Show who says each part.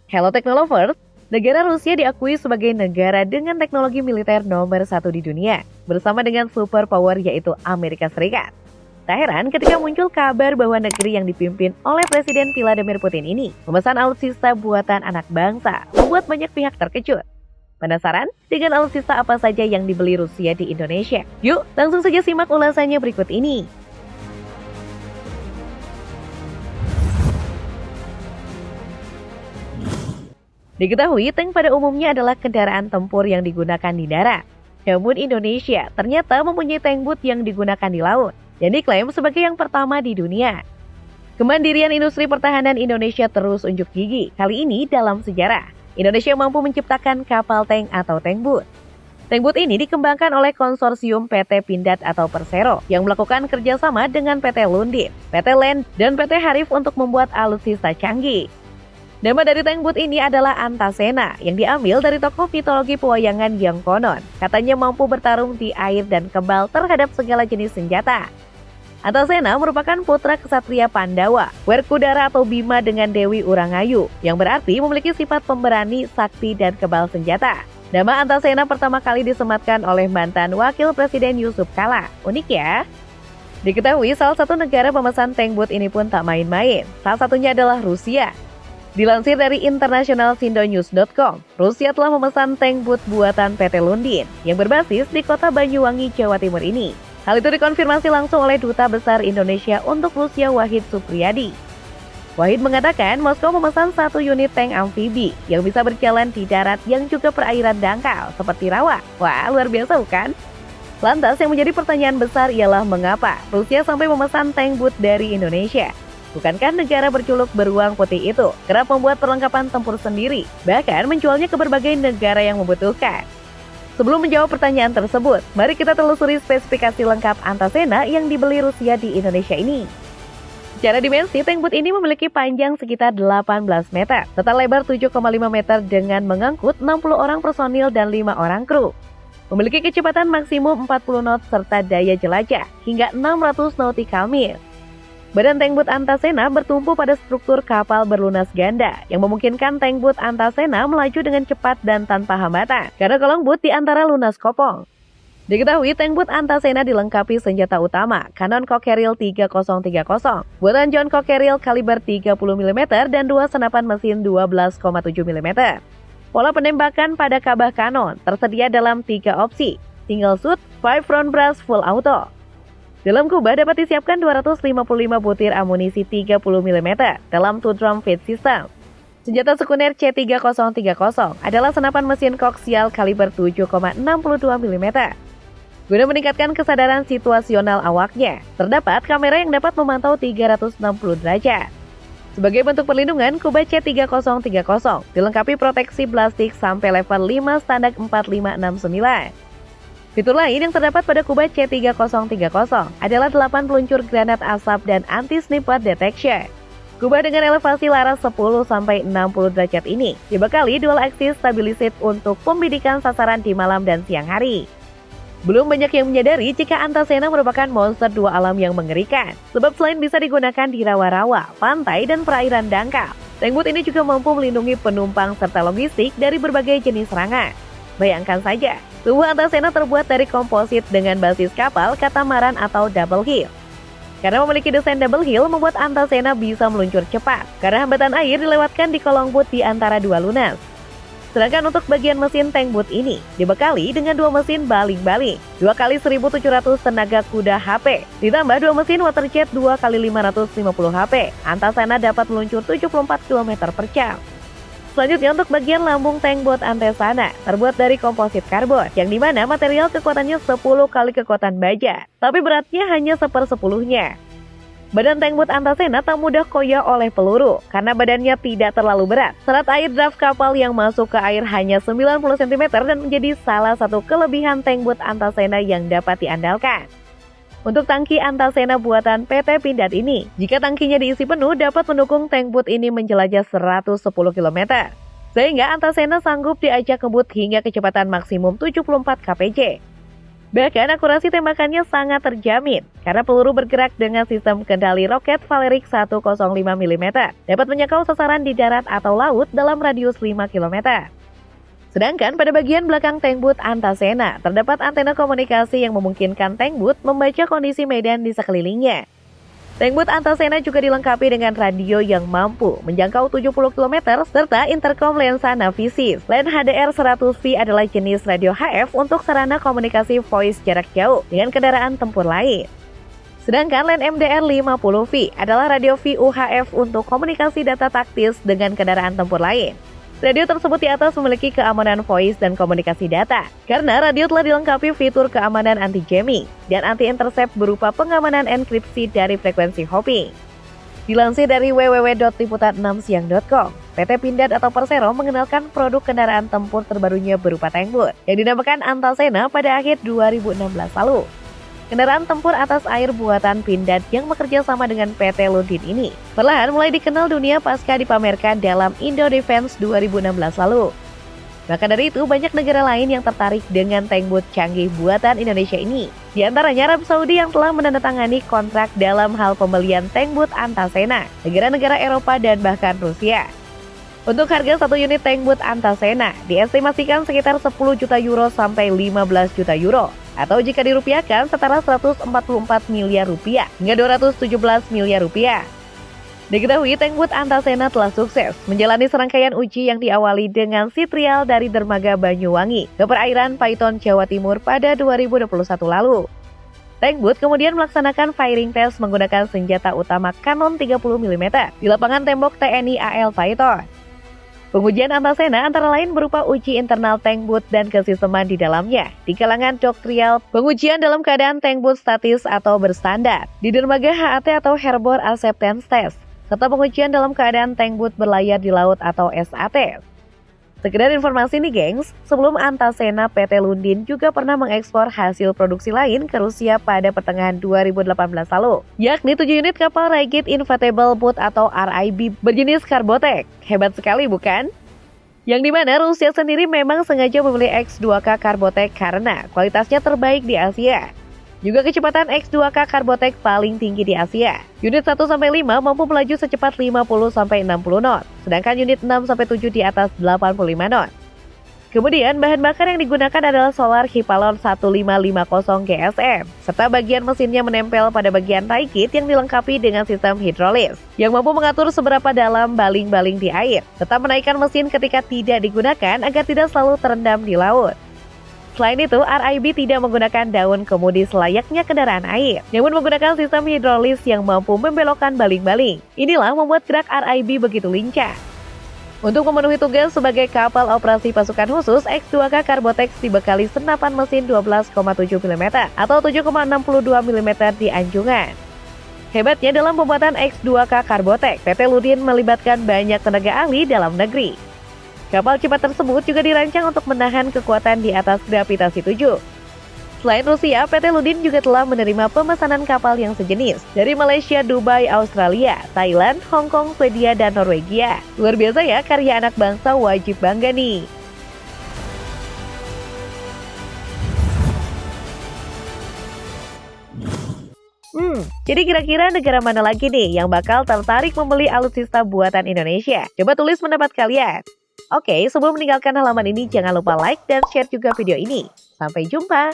Speaker 1: Hello Technolovers, negara Rusia diakui sebagai negara dengan teknologi militer nomor 1 di dunia, bersama dengan superpower yaitu Amerika Serikat. Tak heran ketika muncul kabar bahwa negeri yang dipimpin oleh Presiden Vladimir Putin ini memesan alutsista buatan anak bangsa, membuat banyak pihak terkejut. Penasaran dengan alutsista apa saja yang dibeli Rusia di Indonesia? Yuk, langsung saja simak ulasannya berikut ini. Diketahui, tank pada umumnya adalah kendaraan tempur yang digunakan di darat. Namun Indonesia ternyata mempunyai tank bot yang digunakan di laut, yang diklaim sebagai yang pertama di dunia. Kemandirian industri pertahanan Indonesia terus unjuk gigi. Kali ini dalam sejarah, Indonesia mampu menciptakan kapal tank atau tank bot. Tank bot ini dikembangkan oleh konsorsium PT Pindad atau Persero yang melakukan kerjasama dengan PT Lundin, PT Land, dan PT Harif untuk membuat alutsista canggih. Nama dari tank bot ini adalah Antasena yang diambil dari tokoh mitologi pewayangan yang konon katanya mampu bertarung di air dan kebal terhadap segala jenis senjata. Antasena merupakan putra kesatria Pandawa, Werkudara atau Bima dengan Dewi Urangayu, yang berarti memiliki sifat pemberani, sakti, dan kebal senjata. Nama Antasena pertama kali disematkan oleh mantan Wakil Presiden Yusuf Kala. Unik ya? Diketahui salah satu negara pemesan tank bot ini pun tak main-main. Salah satunya adalah Rusia. Dilansir dari internationalsindonews.com, Rusia telah memesan tank bot buatan PT Lundin yang berbasis di kota Banyuwangi, Jawa Timur ini. Hal itu dikonfirmasi langsung oleh Duta Besar Indonesia untuk Rusia Wahid Supriyadi. Wahid mengatakan Moskow memesan satu unit tank amfibi yang bisa berjalan di darat yang juga perairan dangkal seperti rawa. Wah, luar biasa bukan? Lantas yang menjadi pertanyaan besar ialah mengapa Rusia sampai memesan tank bot dari Indonesia? Bukankah negara berculuk beruang putih itu kerap membuat perlengkapan tempur sendiri, bahkan menjualnya ke berbagai negara yang membutuhkan? Sebelum menjawab pertanyaan tersebut, mari kita telusuri spesifikasi lengkap Antasena yang dibeli Rusia di Indonesia ini. Secara dimensi, tank bot ini memiliki panjang sekitar 18 meter, serta lebar 7,5 meter dengan mengangkut 60 orang personil dan 5 orang kru. Memiliki kecepatan maksimum 40 knot serta daya jelajah hingga 600 nautical mil. Badan tank bot Antasena bertumpu pada struktur kapal berlunas ganda yang memungkinkan tank bot Antasena melaju dengan cepat dan tanpa hambatan karena kolong bot di antara lunas kopong. Diketahui tank bot Antasena dilengkapi senjata utama Cannon Cockerill 3030 buatan John Cockerill kaliber 30 mm dan dua senapan mesin 12,7 mm. Pola penembakan pada kabah kanon tersedia dalam 3 opsi, single shoot, 5 front brace full auto. Dalam kubah dapat disiapkan 255 butir amunisi 30 mm dalam 2 drum feed system. Senjata sekunder C3030 adalah senapan mesin koaksial kaliber 7,62 mm. Guna meningkatkan kesadaran situasional awaknya, terdapat kamera yang dapat memantau 360 derajat. Sebagai bentuk perlindungan, kubah C3030 dilengkapi proteksi plastik sampai level 5 standar 4569. Fitur lain yang terdapat pada kubah C3030 adalah 8 peluncur granat asap dan anti-sniper detection. Kubah dengan elevasi laras 10-60 derajat ini dibekali dual axis stabilizer untuk pembidikan sasaran di malam dan siang hari. Belum banyak yang menyadari jika Antasena merupakan monster dua alam yang mengerikan, sebab selain bisa digunakan di rawa-rawa, pantai, dan perairan dangkal, tank bot ini juga mampu melindungi penumpang serta logistik dari berbagai jenis serangan. Bayangkan saja, tubuh Antasena terbuat dari komposit dengan basis kapal katamaran atau double heel. Karena memiliki desain double heel membuat Antasena bisa meluncur cepat, karena hambatan air dilewatkan di kolong bot di antara dua lunas. Sedangkan untuk bagian mesin tank bot ini dibekali dengan dua mesin baling-baling, 2x1700 tenaga kuda HP, ditambah dua mesin waterjet 2x550 HP. Antasena dapat meluncur 74 km per jam. Selanjutnya untuk bagian lambung tank bot Antasena terbuat dari komposit karbon yang dimana material kekuatannya 10 kali kekuatan baja, tapi beratnya hanya 1/10-nya. Badan tank bot Antasena tak mudah koyak oleh peluru karena badannya tidak terlalu berat. Serat air draft kapal yang masuk ke air hanya 90 cm dan menjadi salah satu kelebihan tank bot Antasena yang dapat diandalkan. Untuk tangki Antasena buatan PT Pindad ini, jika tangkinya diisi penuh dapat mendukung tank bot ini menjelajah 110 km. Sehingga Antasena sanggup diajak ngebut hingga kecepatan maksimum 74 kpj. Bahkan akurasi tembakannya sangat terjamin karena peluru bergerak dengan sistem kendali roket Valeric 105 mm, dapat menjangkau sasaran di darat atau laut dalam radius 5 km. Sedangkan pada bagian belakang tank booth Antasena terdapat antena komunikasi yang memungkinkan tank booth membaca kondisi medan di sekelilingnya. Tank booth Antasena juga dilengkapi dengan radio yang mampu menjangkau 70 km serta intercom lensa Navisis. LAN HDR100V adalah jenis radio HF untuk sarana komunikasi voice jarak jauh dengan kendaraan tempur lain. Sedangkan LAN MDR50V adalah radio VUHF untuk komunikasi data taktis dengan kendaraan tempur lain. Radio tersebut di atas memiliki keamanan voice dan komunikasi data, karena radio telah dilengkapi fitur keamanan anti-jamming dan anti-intercept berupa pengamanan enkripsi dari frekuensi hopping. Dilansir dari www.liputan6siang.com, PT Pindad atau Persero mengenalkan produk kendaraan tempur terbarunya berupa tank booth yang dinamakan Antasena pada akhir 2016 lalu. Kendaraan tempur atas air buatan Pindad yang bekerja sama dengan PT Lundin ini perlahan mulai dikenal dunia pasca dipamerkan dalam Indo Defense 2016 lalu. Maka dari itu, banyak negara lain yang tertarik dengan tank booth canggih buatan Indonesia ini. Di antaranya Arab Saudi yang telah menandatangani kontrak dalam hal pembelian tank booth Antasena, negara-negara Eropa dan bahkan Rusia. Untuk harga satu unit tank booth Antasena diestimasikan sekitar 10 juta euro sampai 15 juta euro. Atau jika dirupiahkan setara 144 miliar rupiah hingga 217 miliar rupiah. Diketahui tank booth Antasena telah sukses menjalani serangkaian uji yang diawali dengan sea trial dari dermaga Banyuwangi ke perairan Paiton, Jawa Timur pada 2021 lalu. Tank booth kemudian melaksanakan firing test menggunakan senjata utama Canon 30 mm di lapangan tembok TNI AL Paiton. Pengujian Antasena antara lain berupa uji internal tank booth dan kesisteman di dalamnya. Di kalangan doktrial, pengujian dalam keadaan tank booth statis atau berstandar, di dermaga HAT atau Harbor Acceptance Test, serta pengujian dalam keadaan tank booth berlayar di laut atau SAT. Sekedar informasi nih gengs, sebelum Antasena PT Lundin juga pernah mengekspor hasil produksi lain ke Rusia pada pertengahan 2018 lalu, yakni 7 unit kapal Rigid Inflatable Boat atau RIB berjenis Carbotech. Hebat sekali bukan? Yang dimana Rusia sendiri memang sengaja memilih X2K Carbotech karena kualitasnya terbaik di Asia. Juga kecepatan X2K Carbotech paling tinggi di Asia. Unit 1-5 mampu melaju secepat 50-60 knot, sedangkan unit 6-7 di atas 85 knot. Kemudian bahan bakar yang digunakan adalah Solar Hipalon 1550 GSM, serta bagian mesinnya menempel pada bagian tie kit yang dilengkapi dengan sistem hidrolis, yang mampu mengatur seberapa dalam baling-baling di air, tetap menaikkan mesin ketika tidak digunakan agar tidak selalu terendam di laut. Selain itu, RIB tidak menggunakan daun kemudi selayaknya kendaraan air, namun menggunakan sistem hidrolis yang mampu membelokkan baling-baling. Inilah membuat gerak RIB begitu lincah. Untuk memenuhi tugas sebagai kapal operasi pasukan khusus, X2K Carbotech dibekali senapan mesin 12,7 mm atau 7,62 mm di anjungan. Hebatnya dalam pembuatan X2K Carbotech, PT Lundin melibatkan banyak tenaga ahli dalam negeri. Kapal cepat tersebut juga dirancang untuk menahan kekuatan di atas gravitasi 7. Selain Rusia, PT Lundin juga telah menerima pemesanan kapal yang sejenis dari Malaysia, Dubai, Australia, Thailand, Hong Kong, Swedia, dan Norwegia. Luar biasa ya, karya anak bangsa, wajib bangga nih. Jadi kira-kira negara mana lagi nih yang bakal tertarik membeli alutsista buatan Indonesia? Coba tulis pendapat kalian. Oke, sebelum meninggalkan halaman ini, jangan lupa like dan share juga video ini. Sampai jumpa!